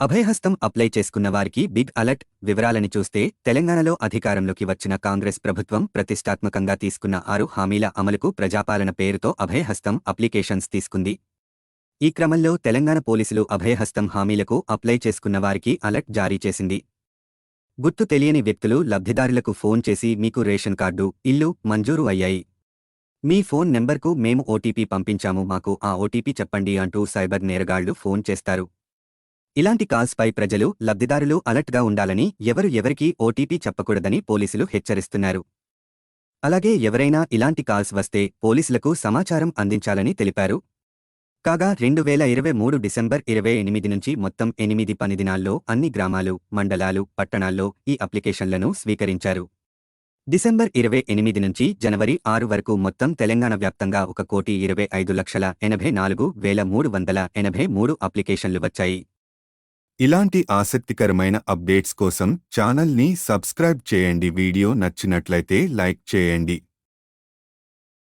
అభయహస్తం అప్లై చేసుకున్న వారికి బిగ్ అలర్ట్. వివరాలని చూస్తే తెలంగాణలో అధికారంలోకి వచ్చిన కాంగ్రెస్ ప్రభుత్వం ప్రతిష్టాత్మకంగా తీసుకున్న 6 హామీల అమలుకు ప్రజాపాలన పేరుతో అభయహస్తం అప్లికేషన్స్ తీసుకుంది. ఈ క్రమంలో తెలంగాణ పోలీసులు అభయహస్తం హామీలకు అప్లై చేసుకున్న వారికి అలర్ట్ జారీ చేసింది. గుర్తు తెలియని వ్యక్తులు లబ్ధిదారులకు ఫోన్ చేసి మీకు రేషన్ కార్డు, ఇల్లు మంజూరు అయ్యాయి, మీ ఫోన్ నెంబర్కు మేము ఓటీపీ పంపించాము, మాకు ఆ ఓటీపీ చెప్పండి అంటూ సైబర్ నేరగాళ్లు ఫోన్ చేస్తారు. ఇలాంటి కాల్స్పై ప్రజలు, లబ్ధిదారులు అలర్ట్గా ఉండాలని, ఎవరికీ ఓటీపీ చెప్పకూడదని పోలీసులు హెచ్చరిస్తున్నారు. అలాగే ఎవరైనా ఇలాంటి కాల్స్ వస్తే పోలీసులకు సమాచారం అందించాలని తెలిపారు. కాగా 2023 డిసెంబర్ 28 నుంచి మొత్తం 8 పని దినాల్లో అన్ని గ్రామాలు, మండలాలు, పట్టణాల్లో ఈ అప్లికేషన్లను స్వీకరించారు. డిసెంబర్ 28 నుంచి జనవరి 6 వరకు మొత్తం తెలంగాణ వ్యాప్తంగా 1,25,84,383 అప్లికేషన్లు వచ్చాయి. ఇలాంటి ఆసక్తికరమైన అప్డేట్స్ కోసం ఛానల్ని సబ్స్క్రైబ్ చేయండి. వీడియో నచ్చినట్లయితే లైక్ చేయండి.